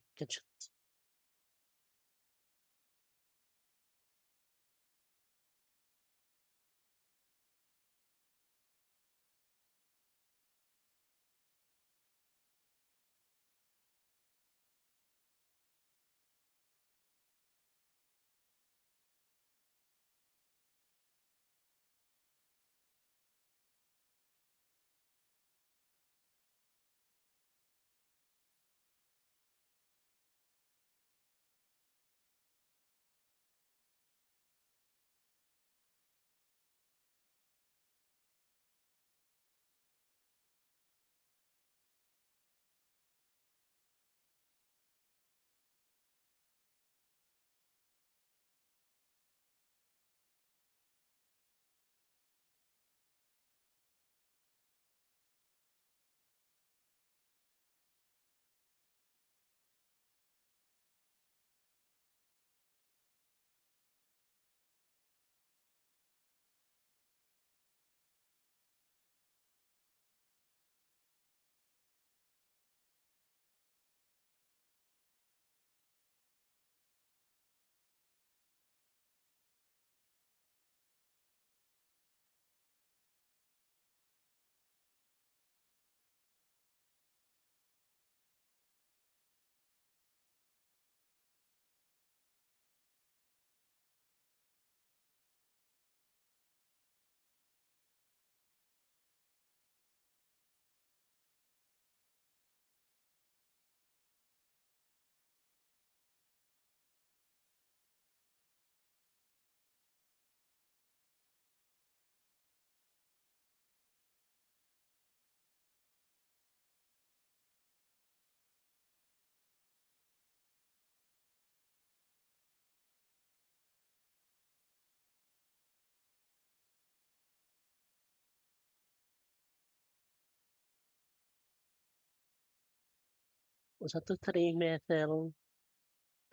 Sa to 3-methyl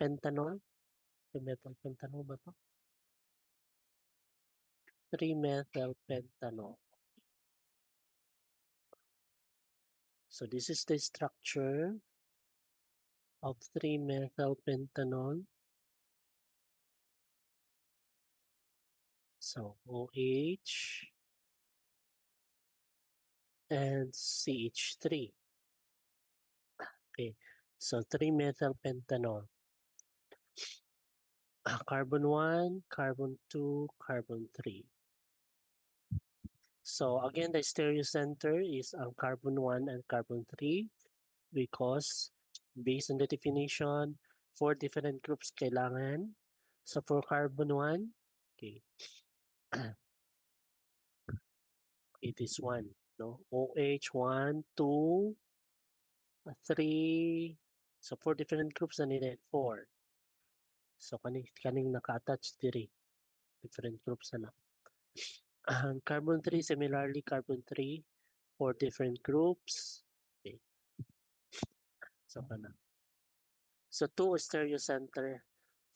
pentanol? 3-methyl pentanol ba to? 3-methyl pentanol. So this is the structure of 3-methyl pentanol. So OH and CH3. Okay, so 3-methyl pentanol. Carbon 1, carbon 2, carbon 3. So again, the stereocenter is ang carbon 1 and carbon 3 because based on the definition, 4 different groups kailangan. So for carbon 1, okay, it is 1, no? OH 1, 2, 3. So 4 different groups na nila 4. So kaning naka-attach diri different groups na. Carbon 3, similarly carbon 3, 4 different groups. Okay. So kana. So two stereocenter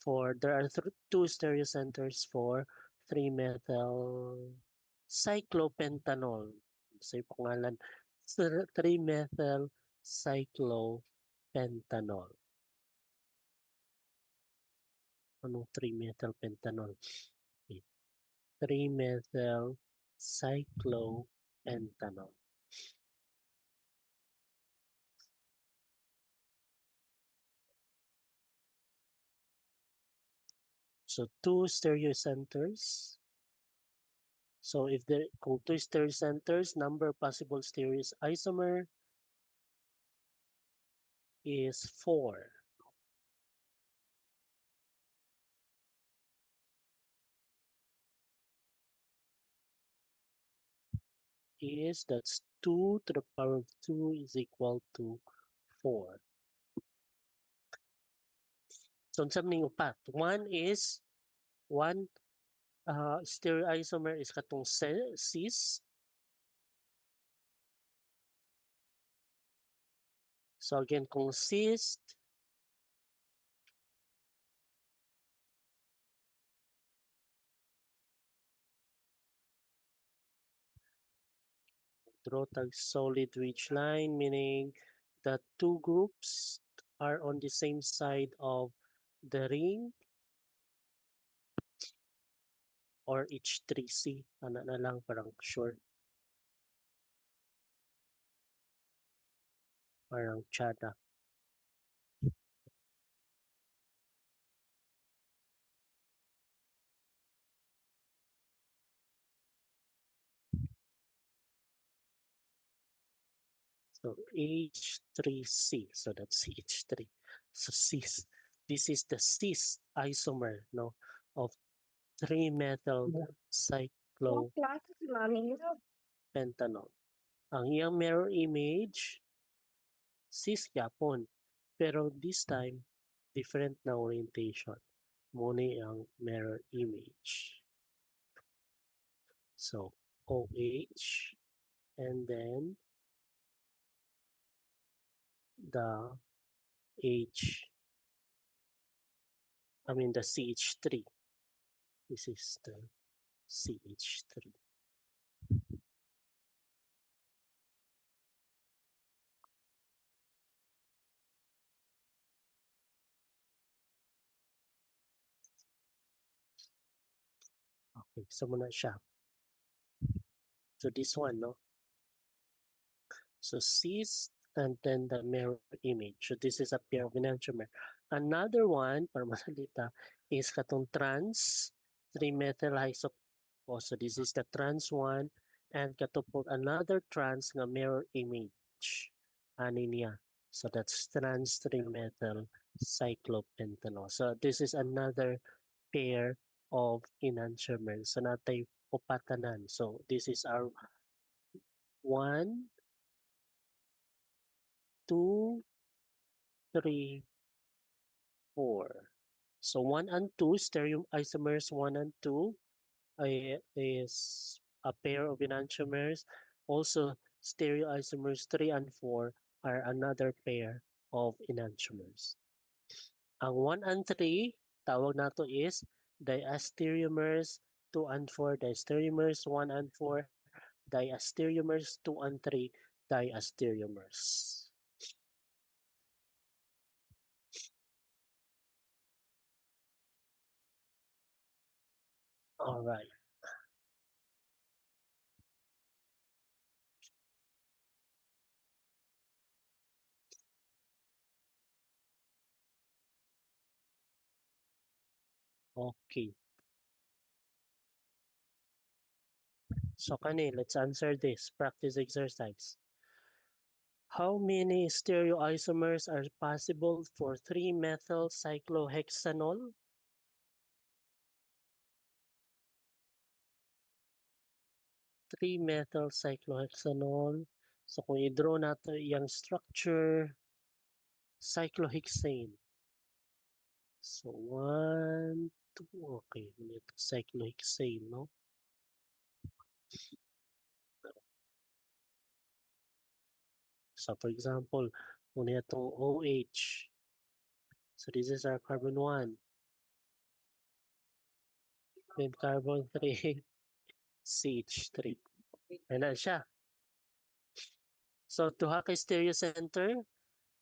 for there are two stereocenters for 3-methyl cyclopentanol. So yung pangalan 3-methyl cyclopentanol. Anong 3-methyl pentanol? Okay. 3-methyl cyclopentanol. So two stereocenters. So if there kung two stereocenters, number of possible stereoisomer is 4. Is that's 2 to the power of 2 is equal to 4. So unsa ning upat? One is one stereoisomer is katong cis. So again, kung cis draw tag solid ridge line, meaning the two groups are on the same side of the ring or H3C. Ano na lang, parang short, parang tsada. So H3C, so that's H3. So cis, this is the cis isomer, no, of 3-methyl cyclopentanol. klase si mami nila? Ang iyang mirror image, cis yapon, pero this time different na orientation. Muna ang mirror image. So OH and then the H, I mean the CH3. This is the CH3. Okay, so muna siya. So this one, no? So cis and then the mirror image. So this is a pair of enantiomer. Another one, para masalita, is katong trans 3-methyl isop. So this is the trans one and katong another trans nga mirror image. Ani niya. So that's trans 3-methyl cyclopentanol. So this is another pair of enantiomers. So natay upatanan. So this is our 1, 2, 3, 4. So 1 and 2, stereoisomers 1 and 2 is a pair of enantiomers. Also, stereoisomers 3 and 4 are another pair of enantiomers. Ang 1 and 3, tawag nato is diastereomers 2 and 4, diastereomers 1 and 4, diastereomers 2 and 3, diastereomers. All right. Okay. So kani, let's answer this practice exercise. How many stereoisomers are possible for 3-methyl cyclohexanol? 3-methyl cyclohexanol. So kung i-draw nato yung structure, cyclohexane. So 1, 2, okay. Ito cyclohexane, no? So for example, muna itong OH. So this is our carbon 1. Then carbon 3, CH3. Ayan na siya. So tuha kay stereocenter,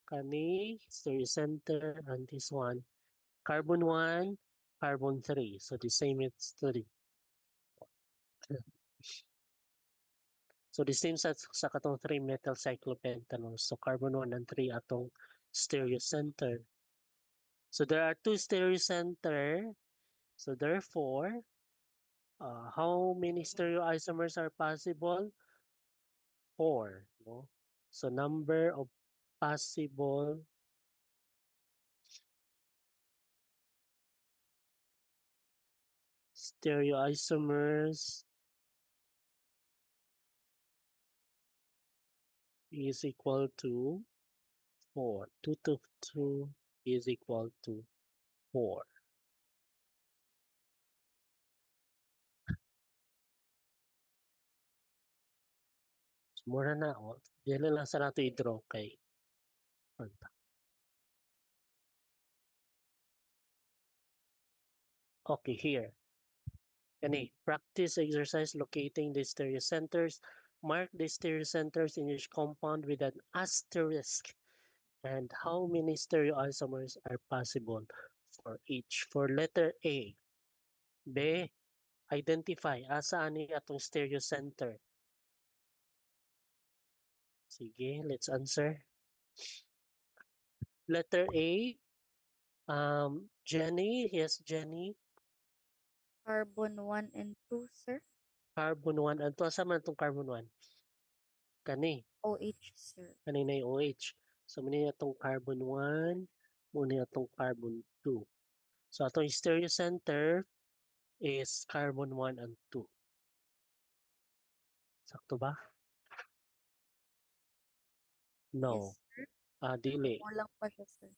kani stereocenter and this one. Carbon 1, carbon 3. So the same it's 3. So the same sa katong 3-methyl cyclopentanol. So carbon 1 and 3 atong stereocenter. So there are 2 stereocenter. So therefore, how many stereoisomers are possible? 4. No? So number of possible stereoisomers is equal to 4. 2 to 2 is equal to 4. So, mura na. Oh. Dili lang sa nato i-draw kay. Okay, here. Kani, practice exercise locating the stereocenters. Mark the stereocenters in each compound with an asterisk. And how many stereoisomers are possible for each? For letter A, B, identify asa ani atong stereocenter. Sige, let's answer. Letter A, Jenny, yes, Jenny. Carbon 1 and 2, sir. Carbon 1. Anto asa man itong carbon 1? Kani, OH, sir. kanina yung OH. So, muna itong carbon 1, muna itong carbon 2. So, atong stereocenter is carbon 1 and 2. Sakto ba? No. Yes, sir. Dili. Kulang pa siya, sir.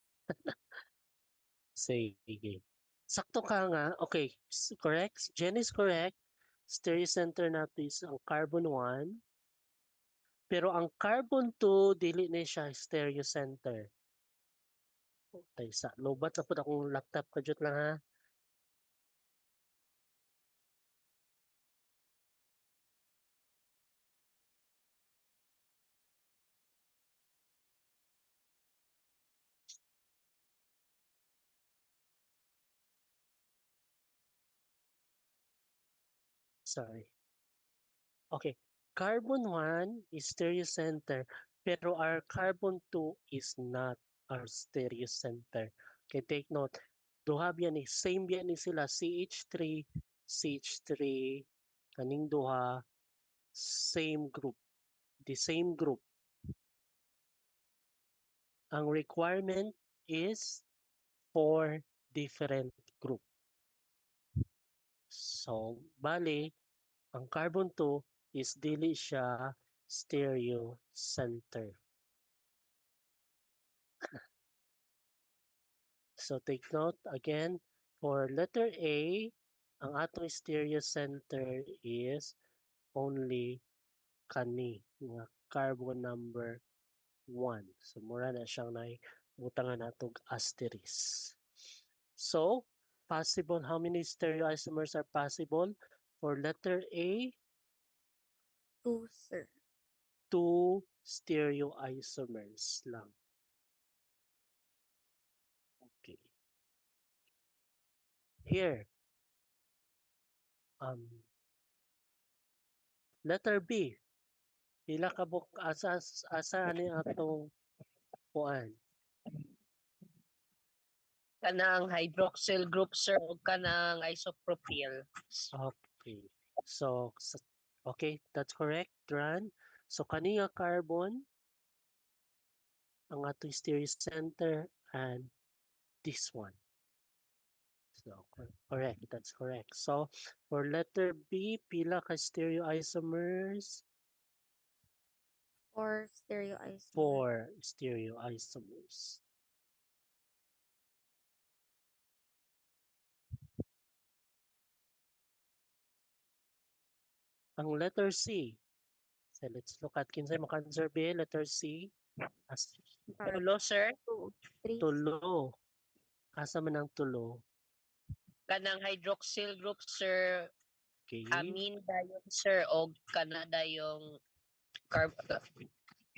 Sige. Sakto ka nga. Okay, correct. Jen is correct. Stereocenter natin is ang carbon 1. Pero ang carbon 2, dili na siya stereocenter. Okay, sa lobat sa po akong laptop ka jud lang ha. Sorry. Okay. Carbon 1 is stereocenter, pero our carbon 2 is not our stereocenter. Okay, take note. Duha biya ni same biya ni sila CH3, CH3 kaning duha same group, the same group. Ang requirement is for different group. So, bali, ang carbon 2 is dili siya stereocenter. So take note again, for letter A, ang atong stereocenter is only kani nga carbon number 1. So mura na siyang butangan natog asterisk. So possible, how many stereoisomers are possible? For letter A, 2, sir. 2 stereoisomers lang. Okay. Here, letter B, pila ka asa ni atong kuan? Kanang hydroxyl group, sir, o kanang isopropyl. Okay. So Okay, that's correct, Dran. So kani nga carbon ang atong stereocenter and this one. So correct, that's correct. So for letter B, pila ka stereoisomers? 4 stereoisomers. 4 stereoisomers. Ang letter C. So let's look at kinsay maka-answer B, letter C. As Tulo, sir. 2, 3. tulo. Asa man ang tulo? Kanang hydroxyl group, sir. Okay. Amine dayon, sir. O kanada yung carb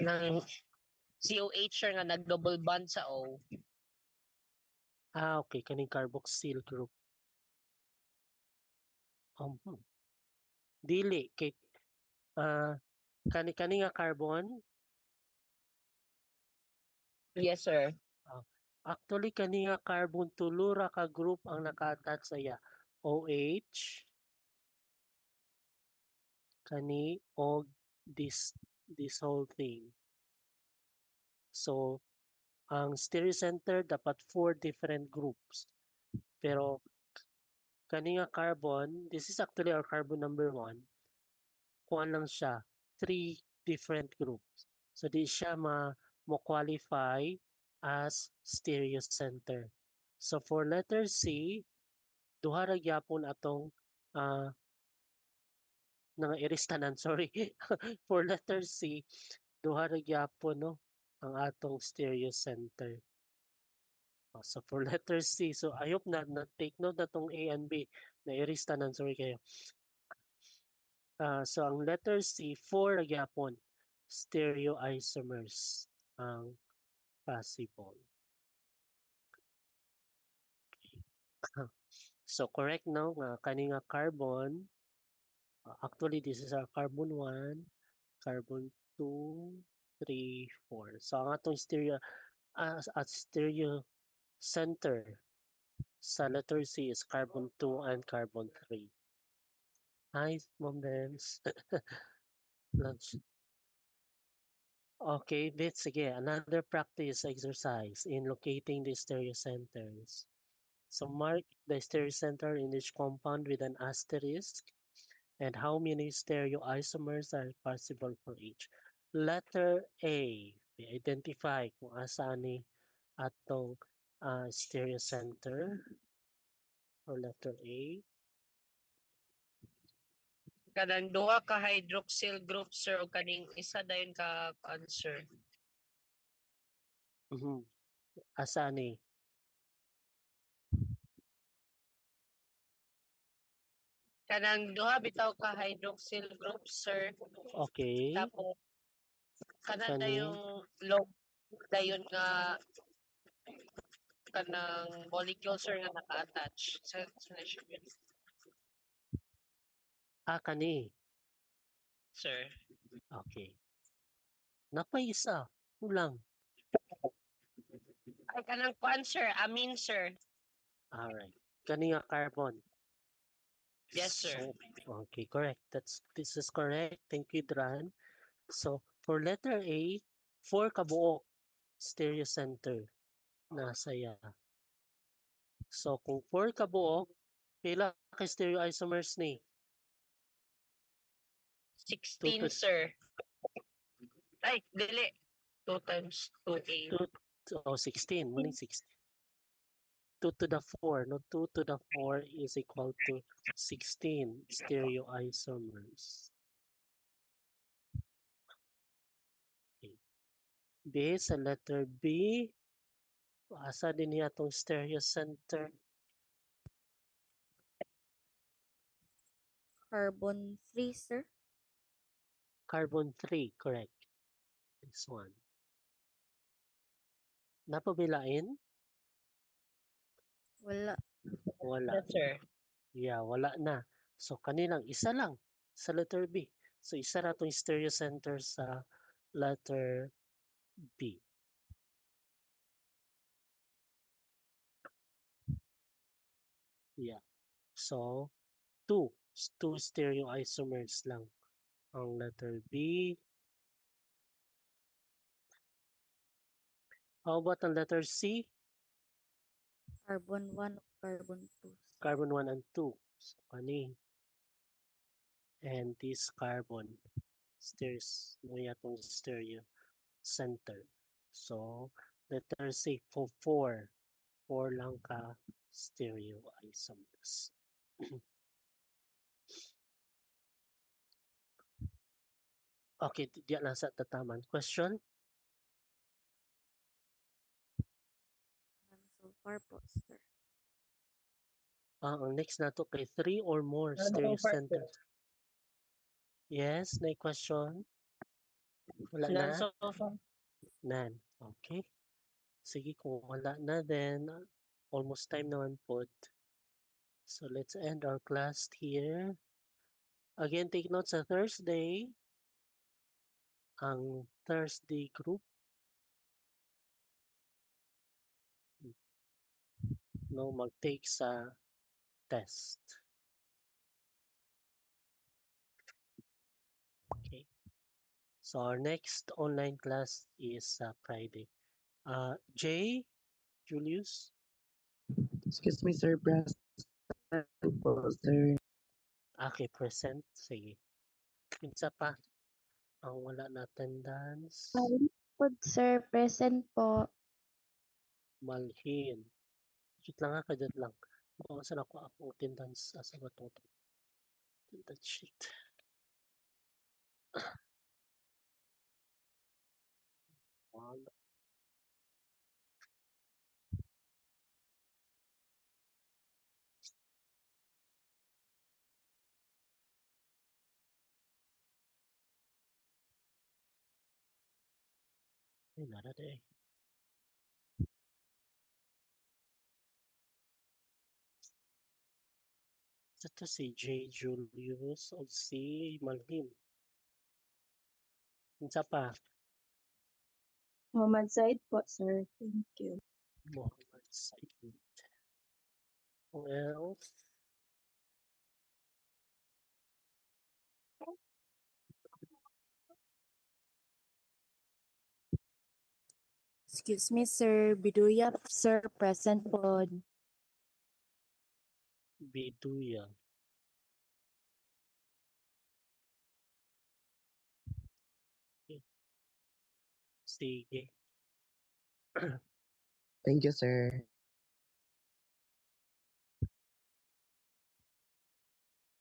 ng COH, sir, nga nag-double bond sa O. Okay, kaning carboxyl group. Hmm. Dili kay kani nga carbon. Yes, sir. Actually kani nga carbon tulo ra ka group ang naka-attach sa iya. OH kani og this whole thing. So ang stereocenter dapat 4 different groups. Pero kani nga carbon, this is actually our carbon number 1. Kuha lang siya 3 different groups. So di siya mo qualify as stereocenter. So for letter C, duha ra gyapon atong nga iristanan, sorry. For letter C, duha ra gyapon no ang atong stereocenter. So for letter C, so I hope na take note na tong A and B na iristanan, sorry kayo. So ang letter C, 4 ra gyapon stereoisomers ang possible. So correct no nga kani nga carbon, actually this is our carbon 1, carbon 2, 3, 4. So ang atong at stereo center sa letter C is carbon 2 and carbon 3. Hi, Mom Bems. Lunch. Okay, bit sige. Another practice exercise in locating the stereocenters. So mark the stereocenter in each compound with an asterisk and how many stereoisomers are possible for each. Letter A, identify kung asa ni atong stereocenter or letter A. Kanang duha ka hydroxyl group, sir, o kaning isa dayon ka answer. Asa ni? Kanang duha bitaw ka hydroxyl group, sir. Okay. Tapos kanang Kani? yung low dayon nga kanang molecule, sir, nga naka-attach sa solution, Kani. sir. Okay. Napaisa. Ulang. Ay kanang kuan, sir. Amine, sir. Alright. Kani nga carbon. Yes, sir. Okay, correct. This is correct. Thank you, Dran. So, for letter A, 4 kabuok stereocenter nasa ya. So, kung 4 kabuok, pila ka stereoisomers ni? 16, sir. Ay, dili. 2 times 2A. 16. Muning 16. 2 to the 4. No, 2 to the 4 is equal to 16 stereoisomers. Okay. B sa letter B, asa din niya itong stereocenter? Carbon 3, sir. Carbon 3, correct. This one. Napabilain? Wala. Wala. Yes, sir. Yeah, wala na. So kanilang isa lang sa letter B. So isa na itong stereocenter sa letter B. Yeah. So two stereoisomers lang Ang letter B. How about ang letter C? Carbon 1 o carbon 2, sir. Carbon 1 and 2. So, kani. And this carbon steers mo yatong stereo center. So, letter C for 4. 4 lang ka stereoisomers. Okay, diya na sa tataman. Question? None so far po, sir. Ang next na to kay 3 or more None so stereo far po. center. Yes, may question? Wala na? None so far. None. Okay. Sige, kung wala na, then almost time naman po. So let's end our class here. Again, take note sa Thursday, ang Thursday group, no, mag-take sa test. Okay. So our next online class is Friday. Jay, Julius? Excuse me, sir. Present po, sir. Okay, present. Sige. Minsa pa, ang wala na attendance. Good, sir. Present po. Malhin. Wait lang ha, kadyan lang. Mabawasan ako ang attendance sa batong attendance sheet. Wala. Ay, nara de. Ito si J. Julius o si Malhin. Minsa pa, Muhammad Said po, sir. Thank you. Muhammad Said. Well, Excuse me, sir. Biduyap, sir. Present po. Biduya. Okay. Sige. Thank you, sir.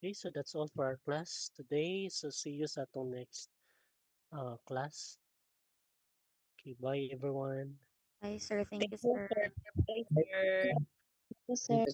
Okay, so that's all for our class today. So see you sa atong next class. Okay, bye everyone. Bye, sir. Thank Thank you, you, sir. sir. Thank you, sir. Thank you, sir.